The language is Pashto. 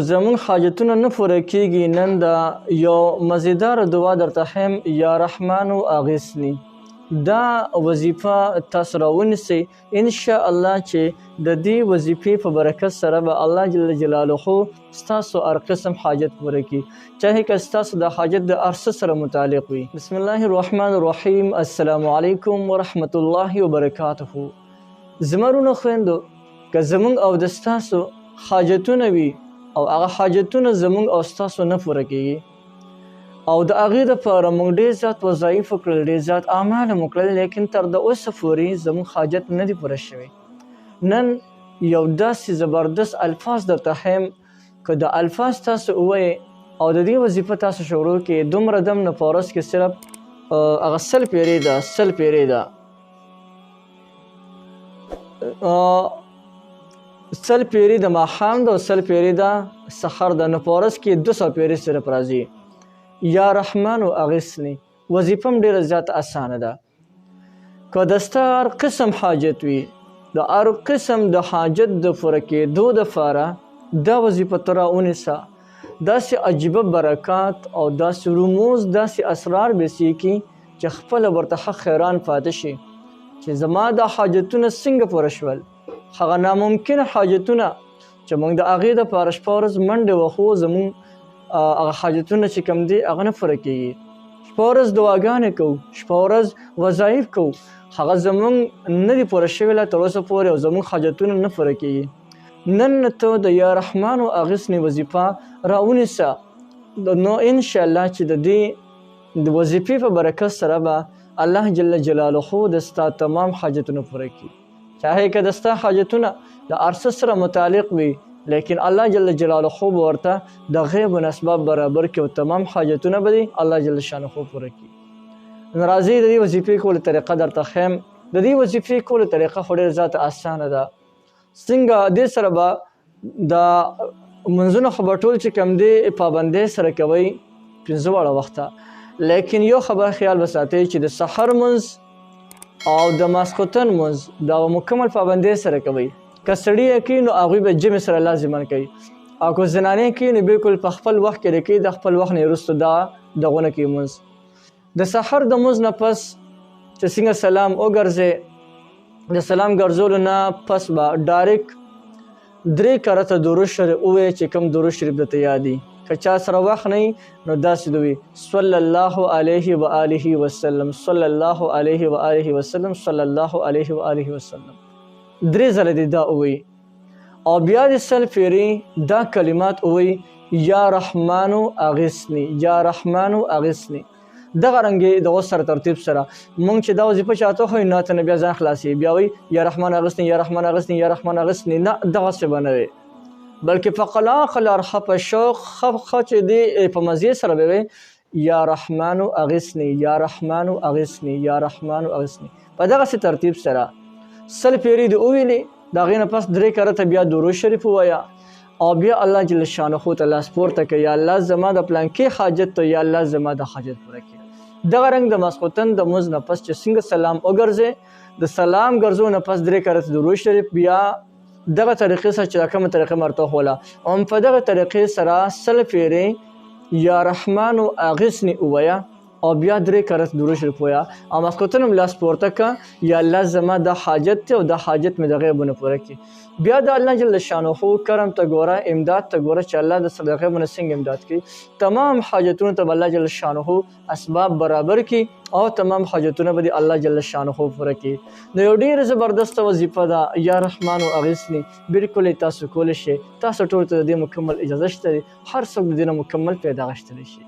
زمون حاجتونه نه پوره کیږي. نن د یو مزیدار دعا درته ښیم، یا رحمانو اغیثني. دا وظیفه تاسو راونیسئ، انشاءالله چې د دې وظیفې په برکت سره به الله جل جلاله ستاسو هر قسم حاجت پوره کړي، چاهې که ستاسو د حاجت د هر څه سره متعلق وي. بسم الله الرحمن الرحیم. السلام علیکم ورحمت الله وبرکاته. زمرونو خویندو، که زمونږ او د ستاسو حاجتونه وي او هغه حاجتونه زمونږ او ستاسو نه پوره کیږي او د هغې دپاره موږ ډېر زیات وظایف وکړل، ډېر زیات اعمال هم وکړل، لیکن تر د اوسه پورې زموږ حاجت نه دی پوره شوی. نن یو داسې زبردست الفاظ درته ښیم، که د الفاظ تاسو ووایئ او د دې وظیفه تاسو شروع کړئ، دومره دم نه په ورځ کې صرف هغه 100 پیرې ده، 100 پیرې ده، 100 پیرې د ماښام ده او 100 پیرې د سحر ده، نو په ورځ کې 200 پیرې صرف راځي. یا رحمانو اغیثني وظیفه هم ډېره زیات اسانه ده. که د ستا هر قسم حاجت وي، د هر قسم د حاجت د پوره کېدو دپاره دا وظیفه ته راونیسه. داسې عجیبه برکات او داسې رموز، داسې اسرار به سیکي چې خپله ورته حق حیران پاتې شي چې زما دا حاجتونه څنګه پوره شول. هغه ناممکن حاجتونه چې موږ د هغې دپاره شپه ورځ منډې وهو، زموږ هغه حاجتونه چې کوم دي هغه نه پوره کېږي. شپه ورځ دعاګانې کوو، شپه ورځ وظایف کوو، هغه زموږ نه دي پوره شوي لا تر اوسه پورې او زموږ حاجتونه نه پوره کېږي. نن ته د یا رحمانو اغیثني وظیفه راونیسه، نو انشاءالله چې د دې د وظیفې په برکت سره به الله جل جلاله د ستا تمام حاجتونه پوره کړي. چاهې که د ستا حاجتونه د هر څه سره متعلق وي، لیکن الله جل جلاله به ورته د غیب اسباب برابر کړي او تمام حاجتونه به دې الله جل شانه پوره کړي. نو راځئ د دې وظیفې کولو طریقه درته ښیم. د دې وظیفې کولو طریقه خو ډېره زیاته اسانه ده. څنګه دې سره به د منځونه خو به ټول چې کوم دی پابندۍ سره کوئ 5 واړه وخته، لیکن یو خبر خیال به ساتئ چې د سحر منځ او د ماسخوتن منځ دا مکمل پابندۍ سره کوئ. که سړي یې کوي نو هغوی به جمع سره لازما کوي، او که زنانې کوي نو بلکل په خپل وخت کې کوي، د خپل وخت نه وروسته دغونه کوي منځ. د سحر د منځ نه پس چې څنګه سلام وګرځئ، د سلام ګرځولو نه پس به ډایرکټ 3 کرته درود شریف ووایئ چې کوم درود شریف درته یادي. که چا سره وخت نه وي نو داسې دوی صلی الله علیه و آله وسلم، صلی الله علیه و آله وسلم، صلی الله علیه و آله وسلم 3 ځله دې دا ووایي، او بیا د 100 پیرې دا کلمات ووایي، یا رحمانو اغیثني، یا رحمانو اغیثني. دغه رنګې د اوس سره ترتیب سره مونږ چې دا وظیفه چاته وښیو نو ته نه بیا ځان خلاصوي، بیا وایي یا رحمان اغیثني، یا رحمان اغیثني، یا رحمان اغیثني. نه، دغسې به نه وي، بلکې په قلاق الارخه په شوق ښه چې دی په مزې سره به وي یا رحمانو اغیثني، یا رحمانو اغیثني، یا رحمانو اغیثني. په دغسې ترتیب سره 100 پیرې دې وویلې، د هغې نه پس 3 کرته بیا درود شریف ووایه او بیا الله جل شانه ته لاس پورته کړه، یا الله زما د پلانکې حاجت ته، یا الله زما د حاجت پوره کړي. دغه رنګ د ماسخوتن د مونځ نه پس چې څنګه سلام وګرځئ، د سلام ګرځو نه پس 3 کرته درود شریف بیا دغه طریقې سره چې دا کومه طریقه مې ورته وښوله، هم په دغه طریقې سره 100 پیرې یا رحمانو اغیثني ووایه او بیا 3 کرته درود شریف ووایه او ماسخوتن هم لاس پورته کړه، یا الله زما دا حاجت دی او دا حاجت مې د غیبونه پوره کړي. بیا د الله جل شانه کرم ته ګوره، امداد ته ګوره چې الله د غیبونه څنګه امداد کوي. تمام حاجتونو ته به الله جل شانه اسباب برابر کړي او تمام حاجتونه به د الله جل شانه پوره کړي. نو یو ډېره زبردسته وظیفه ده یا رحمانو اغیثني، بلکل تاسو کولی شئ. تاسو ټول ته د دې مکمل اجازه شته، هر څوک د دې نه مکمل پیدا اخیستلی شي.